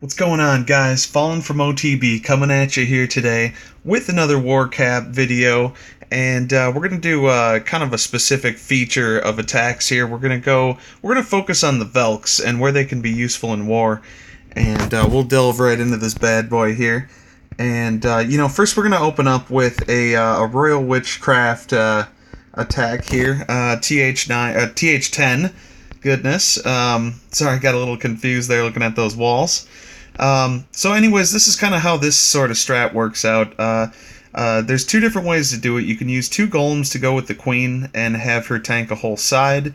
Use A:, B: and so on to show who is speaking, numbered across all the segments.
A: What's going on, guys? Fallen from OTB coming at you here today with another War Cap video, and we're gonna do kind of a specific feature of attacks here. We're gonna focus on the Valks and where they can be useful in war, and we'll delve right into this bad boy here. And first we're gonna open up with a Royal Witchcraft attack here, TH10. Goodness, sorry, I got a little confused there looking at those walls. So anyways, this is kind of how this sort of strat works out. There's two different ways to do it. You can use two golems to go with the queen and have her tank a whole side.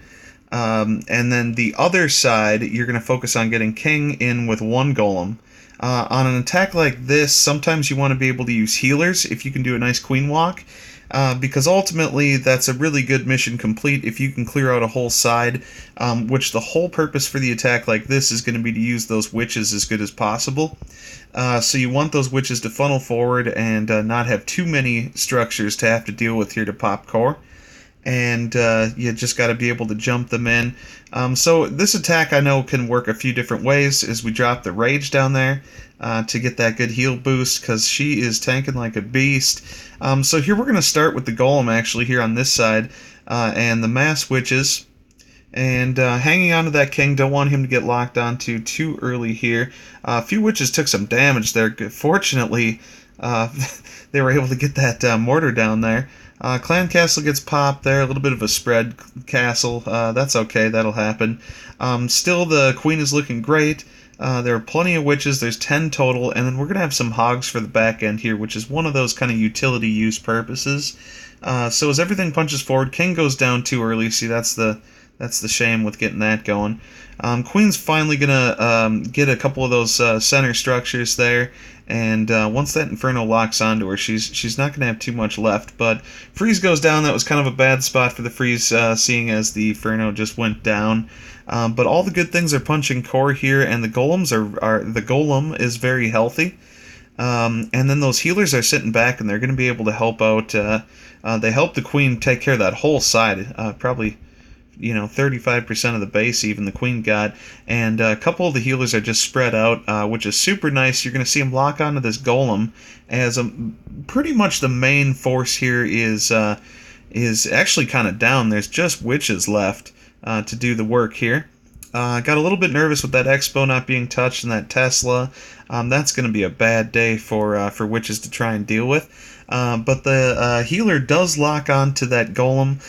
A: And then the other side, you're going to focus on getting king in with one golem. On an attack like this, sometimes you want to be able to use healers if you can do a nice queen walk. Because ultimately that's a really good mission complete if you can clear out a whole side, which the whole purpose for the attack like this is going to be to use those witches as good as possible. So you want those witches to funnel forward and not have too many structures to have to deal with here to pop core. And you just got to be able to jump them in. So this attack I know can work a few different ways as we drop the rage down there to get that good heal boost, because she is tanking like a beast. So here we're going to start with the golem actually here on this side and the mass witches. And hanging on to that king, don't want him to get locked onto too early here. A few witches took some damage there. Fortunately, they were able to get that mortar down there. Clan Castle gets popped there, a little bit of a spread castle. That's okay, that'll happen. Still, the queen is looking great. There are plenty of witches, there's 10 total, and then we're going to have some hogs for the back end here, which is one of those kind of utility use purposes. So as everything punches forward, king goes down too early. See, that's the shame with getting that going. Queen's finally gonna get a couple of those center structures there, and once that Inferno locks onto her, she's not gonna have too much left. But Freeze goes down. That was kind of a bad spot for the Freeze, seeing as the Inferno just went down. But all the good things are punching core here, and the golems the golem is very healthy. And then those healers are sitting back, and they're going to be able to help out. They help the queen take care of that whole side, probably 35% of the base even the queen got, and a couple of the healers are just spread out, which is super nice. You're going to see them lock onto this golem as pretty much the main force here is actually kind of down. There's just witches left to do the work here. Got a little bit nervous with that Expo not being touched and that Tesla. That's going to be a bad day for witches to try and deal with. But the healer does lock onto that golem,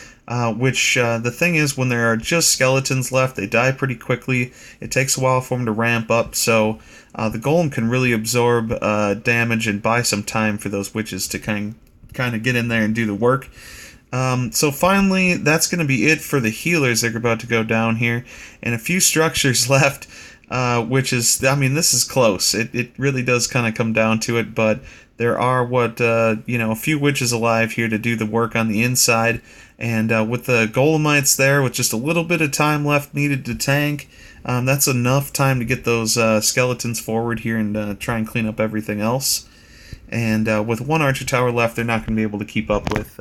A: which the thing is, when there are just skeletons left, they die pretty quickly. It takes a while for them to ramp up, so the golem can really absorb damage and buy some time for those witches to kind of get in there and do the work. So finally, that's going to be it for the healers. They're about to go down here, and a few structures left, which is, I mean, this is close. It really does kind of come down to it, but there are a few witches alive here to do the work on the inside, and with the golemites there, with just a little bit of time left needed to tank, that's enough time to get those skeletons forward here and try and clean up everything else. And with one archer tower left, they're not going to be able to keep up with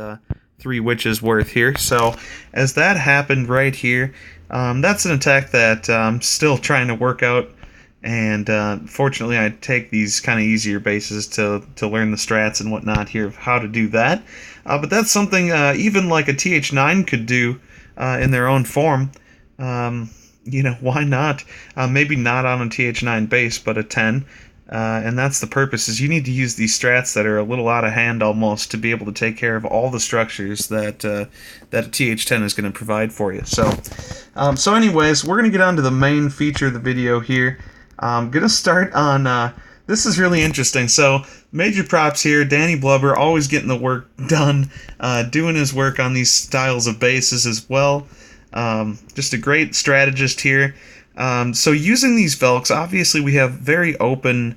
A: 3 witches worth here. So as that happened right here, that's an attack that I'm still trying to work out, and fortunately I take these kind of easier bases to learn the strats and whatnot here of how to do that. But that's something even like a TH9 could do in their own form. Why not? Maybe not on a TH9 base, but a 10. And that's the purpose, is you need to use these strats that are a little out of hand almost to be able to take care of all the structures that a TH10 is going to provide for you. So anyways, we're going to get on to the main feature of the video here. I'm going to start on, this is really interesting. So major props here, Danny Blubber, always getting the work done, doing his work on these styles of bases as well. Just a great strategist here. So using these Valks, obviously we have very open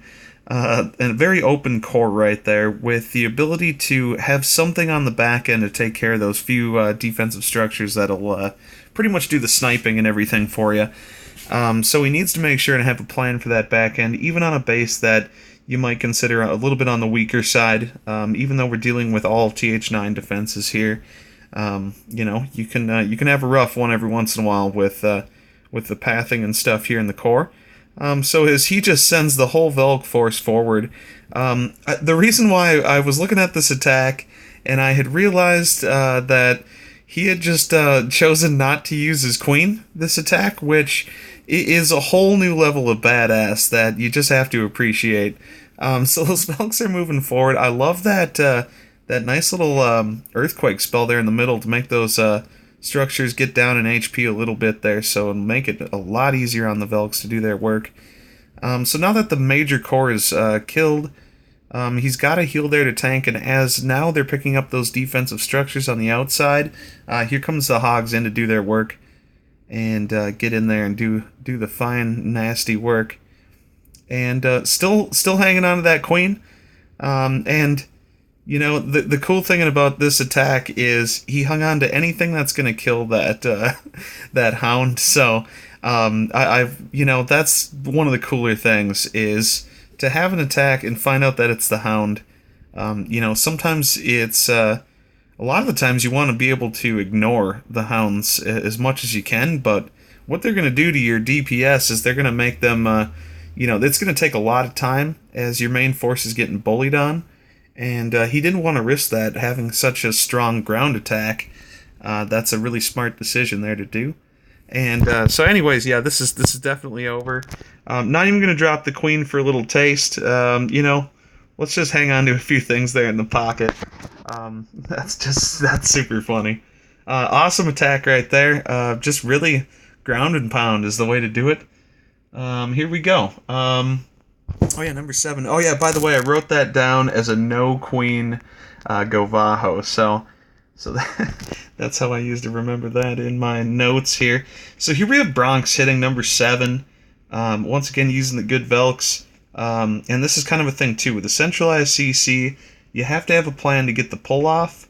A: core right there, with the ability to have something on the back end to take care of those few defensive structures that'll pretty much do the sniping and everything for you. So he needs to make sure and have a plan for that back end, even on a base that you might consider a little bit on the weaker side. Even though we're dealing with all TH9 defenses here, you can have a rough one every once in a while with the pathing and stuff here in the core. So as he just sends the whole Valk force forward. The reason why I was looking at this attack and I had realized that he had just chosen not to use his queen this attack, which is a whole new level of badass that you just have to appreciate. So those Valks are moving forward. I love that that nice little earthquake spell there in the middle to make those structures get down in HP a little bit there, so it'll make it a lot easier on the Valks to do their work. So now that the major core is killed, he's got a heal there to tank, and as now they're picking up those defensive structures on the outside, here comes the Hogs in to do their work and get in there and do the fine, nasty work. And still hanging on to that queen. And you know, the cool thing about this attack is he hung on to anything that's going to kill that that hound. So I've you know, that's one of the cooler things is to have an attack and find out that it's the hound. You know, sometimes it's a lot of the times you want to be able to ignore the hounds as much as you can, but what they're going to do to your DPS is they're going to make them you know, it's going to take a lot of time as your main force is getting bullied on. And he didn't want to risk that, having such a strong ground attack. That's a really smart decision there to do. And so anyways, yeah, this is definitely over. Not even going to drop the queen for a little taste. You know, let's just hang on to a few things there in the pocket. That's super funny. Awesome attack right there. Just really ground and pound is the way to do it. Here we go. Oh yeah, number 7. Oh yeah, by the way, I wrote that down as a no queen Govajo. So that's how I used to remember that in my notes here. So here we have Bronx hitting number 7. Once again, using the good Valks. And this is kind of a thing too with the centralized CC. You have to have a plan to get the pull off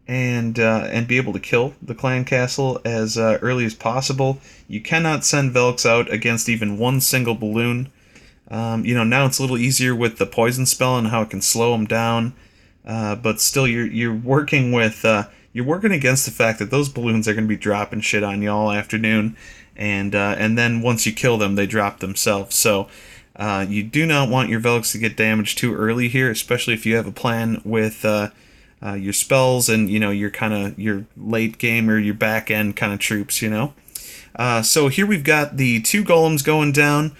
A: and be able to kill the clan castle as early as possible. You cannot send Valks out against even one single balloon. You know, now it's a little easier with the poison spell and how it can slow them down, but still you're working with you're working against the fact that those balloons are going to be dropping shit on you all afternoon, and then once you kill them, they drop themselves. So you do not want your Valks to get damaged too early here, especially if you have a plan with your spells and, you know, your late game or your back end kind of troops. You know, so here we've got the 2 golems going down.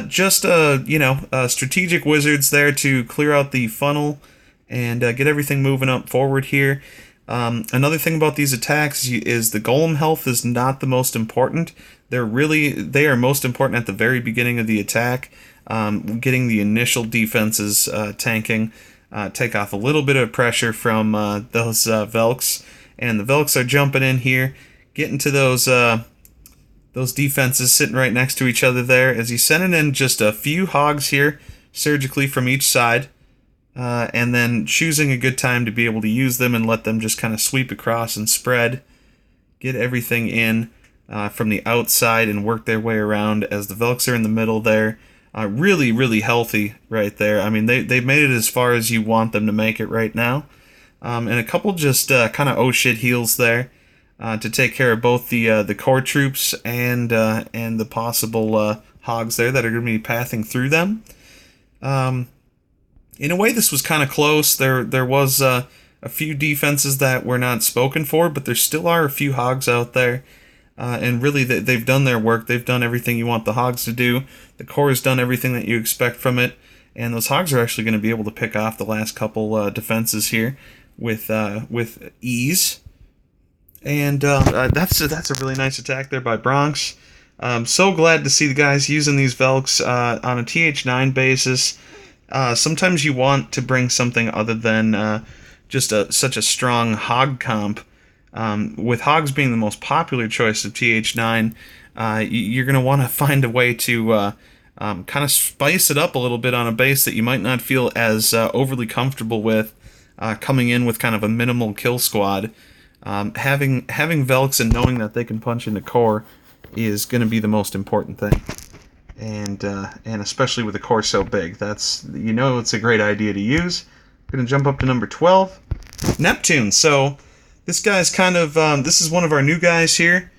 A: Just you know, strategic wizards there to clear out the funnel and get everything moving up forward here. Another thing about these attacks is the golem health is not the most important. They are most important at the very beginning of the attack, getting the initial defenses tanking, take off a little bit of pressure from those Valks, and the Valks are jumping in here, getting to those defenses sitting right next to each other there as he's sending in just a few hogs here surgically from each side, and then choosing a good time to be able to use them and let them just kind of sweep across and spread, get everything in from the outside and work their way around as the Valks are in the middle there. Really, really healthy right there. I mean, they've made it as far as you want them to make it right now. And a couple just kind of oh shit heals there. To take care of both the core troops and the possible hogs there that are going to be pathing through them. In a way, this was kind of close. There was a few defenses that were not spoken for, but there still are a few hogs out there. And really, they've done their work. They've done everything you want the hogs to do. The core has done everything that you expect from it. And those hogs are actually going to be able to pick off the last couple defenses here with ease. And that's a really nice attack there by Bronx. I'm so glad to see the guys using these Valks on a TH9 basis. Sometimes you want to bring something other than just such a strong hog comp. With hogs being the most popular choice of TH9, you're going to want to find a way to kind of spice it up a little bit on a base that you might not feel as overly comfortable with coming in with kind of a minimal kill squad. Having Valks and knowing that they can punch into core is going to be the most important thing, and especially with a core so big, that's, you know, it's a great idea to use. Going to jump up to number 12, Neptune. So this guy's kind of this is one of our new guys here.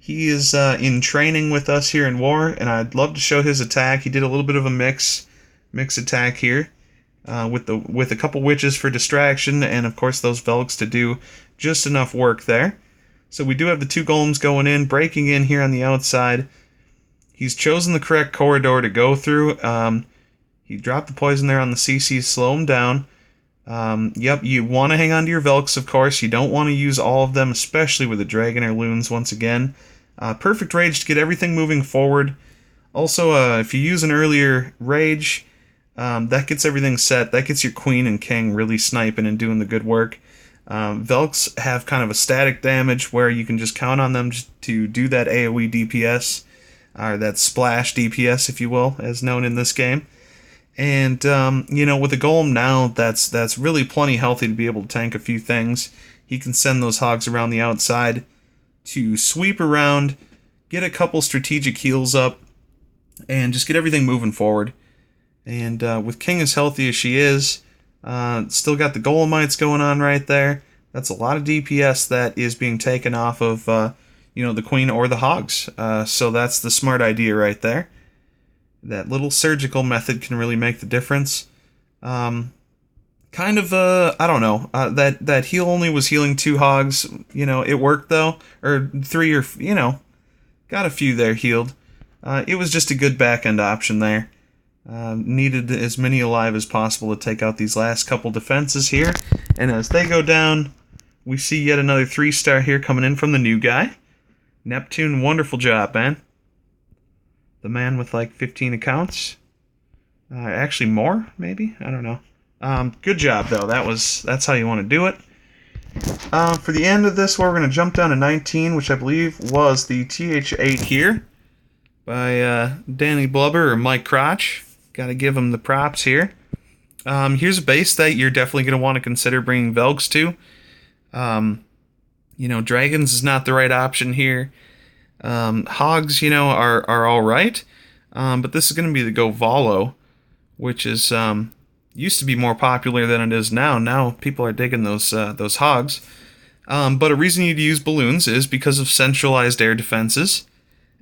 A: He is in training with us here in war, and I'd love to show his attack. He did a little bit of a mix attack here, with a couple witches for distraction, and of course those Valks to do just enough work there. So we do have the 2 golems going in, breaking in here on the outside. He's chosen the correct corridor to go through. He dropped the poison there on the CC, slow him down. Yep, you want to hang on to your Valks, of course. You don't want to use all of them, especially with the dragon or loons once again. Perfect rage to get everything moving forward. Also, if you use an earlier rage, that gets everything set. That gets your queen and king really sniping and doing the good work. Valks have kind of a static damage where you can just count on them to do that AoE DPS, or that splash DPS, if you will, as known in this game. And, you know, with a golem now, that's really plenty healthy to be able to tank a few things. He can send those hogs around the outside to sweep around, get a couple strategic heals up, and just get everything moving forward. And with King as healthy as she is, still got the Golemites going on right there. That's a lot of DPS that is being taken off of, you know, the Queen or the Hogs. So that's the smart idea right there. That little surgical method can really make the difference. Kind of, I don't know, that heal only was healing 2 hogs, you know, it worked though, or 3 or, you know, got a few there healed. It was just a good back-end option there. Needed as many alive as possible to take out these last couple defenses here, and as they go down, we see yet another 3-star here coming in from the new guy. Neptune, wonderful job, man. The man with like 15 accounts. Actually more, maybe? I don't know. Good job, though. That's how you want to do it. For the end of this, we're going to jump down to 19, which I believe was the TH8 here by Danny Blubber or Mike Crotch. Got to give him the props here. Here's a base that you're definitely going to want to consider bringing Valks to. You know, dragons is not the right option here. Hogs, you know, are all right. But this is going to be the Go Volo, which is used to be more popular than it is now. Now people are digging those hogs. But a reason you'd use balloons is because of centralized air defenses,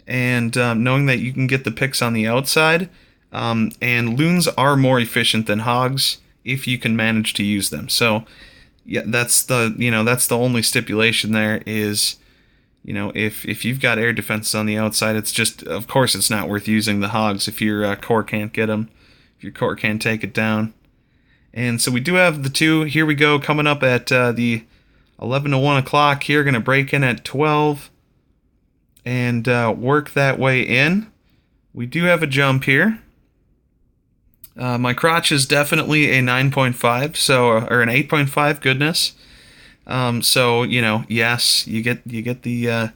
A: and knowing that you can get the picks on the outside. And loons are more efficient than hogs if you can manage to use them. So yeah, that's the only stipulation there is, you know, if you've got air defenses on the outside, it's just, of course, it's not worth using the hogs if your core can't get them, if your core can't take it down. And so we do have the 2. Here we go, coming up at the 11 to 1 o'clock here. Going to break in at 12 and work that way in. We do have a jump here. My crotch is definitely a 9.5, so or an 8.5. Goodness. So you know, yes, you get the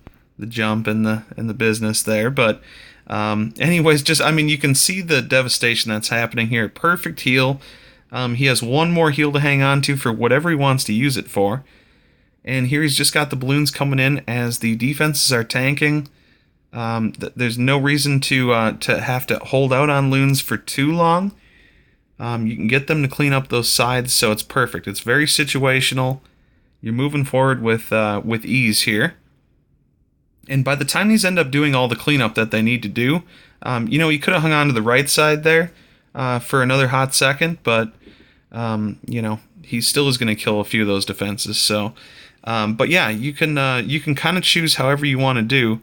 A: jump and the business there, but anyways, just I mean, you can see the devastation that's happening here. Perfect heal. He has 1 more heal to hang on to for whatever he wants to use it for, and here he's just got the balloons coming in as the defenses are tanking. There's no reason to have to hold out on loons for too long. You can get them to clean up those sides, so it's perfect. It's very situational. You're moving forward with ease here. And by the time these end up doing all the cleanup that they need to do, you know, you could have hung on to the right side there for another hot second, but, you know, he still is going to kill a few of those defenses. So, but yeah, you can kind of choose however you want to do,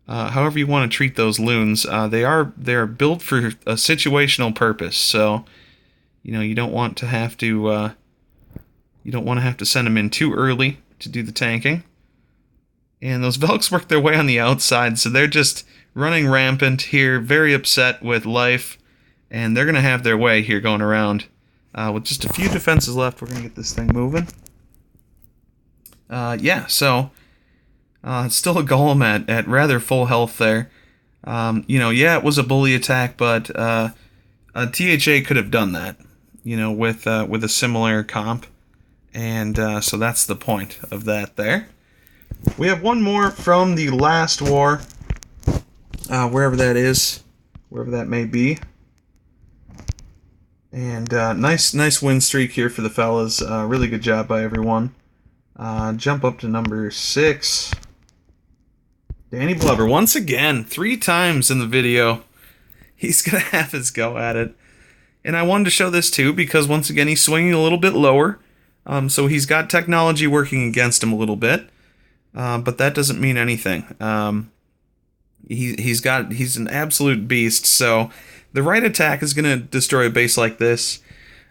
A: however you want to treat those loons. They are built for a situational purpose, so, you know, you don't want to have to send them in too early to do the tanking. And those Valks work their way on the outside, so they're just running rampant here, very upset with life, and they're going to have their way here going around. With just a few defenses left, we're going to get this thing moving. Yeah, so it's still a golem at rather full health there. You know, yeah, it was a bully attack, but a THA could have done that, you know, with a similar comp. And so that's the point of that there. We have one more from the last war, wherever that is, wherever that may be. And nice win streak here for the fellas. Really good job by everyone. Jump up to number 6. Danny Blubber, once again, 3 times in the video, he's going to have his go at it. And I wanted to show this too because, once again, he's swinging a little bit lower. So he's got technology working against him a little bit. But that doesn't mean anything. He's an absolute beast. So the right attack is going to destroy a base like this.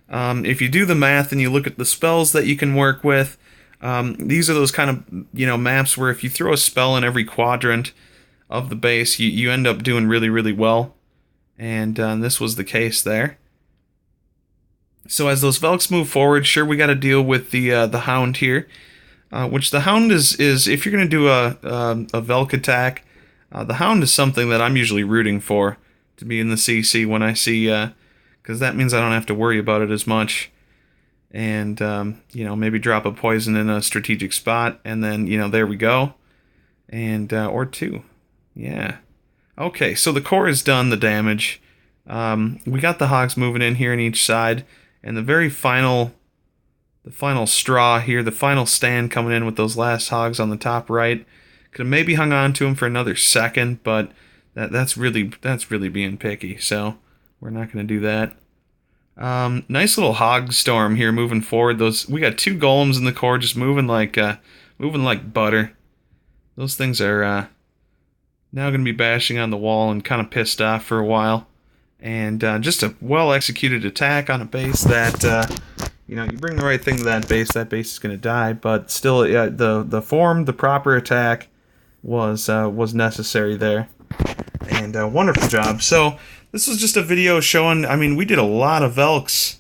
A: If you do the math and you look at the spells that you can work with, these are those kind of, maps where if you throw a spell in every quadrant of the base, you end up doing really, really well. And this was the case there. So as those Valks move forward, sure, we got to deal with the Hound here. Which the Hound is if you're going to do a Valk attack, the Hound is something that I'm usually rooting for to be in the CC when I see, because that means I don't have to worry about it as much. And, maybe drop a poison in a strategic spot, and then, there we go. And, or 2. Yeah. Okay, so the core has done the damage. We got the Hogs moving in here on each side, and the very final straw here, the final stand coming in with those last Hogs on the top right. Could have maybe hung on to him for another second, but that's really being picky, so we're not going to do that. Nice little Hog storm here moving forward. We got 2 golems in the core just moving like butter. Those things are now going to be bashing on the wall and kind of pissed off for a while. And just a well-executed attack on a base that, you bring the right thing to that base is going to die. But still, the form, the proper attack was necessary there. And wonderful job. So this was just a video showing, we did a lot of Valks.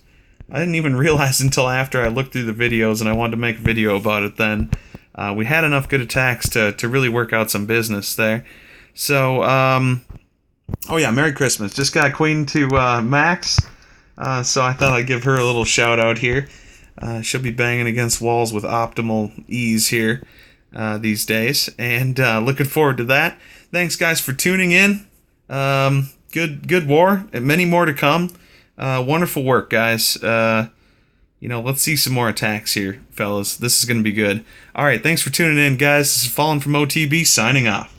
A: I didn't even realize until after I looked through the videos and I wanted to make a video about it then. We had enough good attacks to really work out some business there. So, oh yeah, Merry Christmas. Just got Queen to Max, so I thought I'd give her a little shout out here. She'll be banging against walls with optimal ease here these days, and looking forward to that. Thanks guys for tuning in. Good war, and many more to come. Wonderful work, guys. Let's see some more attacks here, fellas. This is going to be good. All right, thanks for tuning in, guys. This is Fallen from OTB, signing off.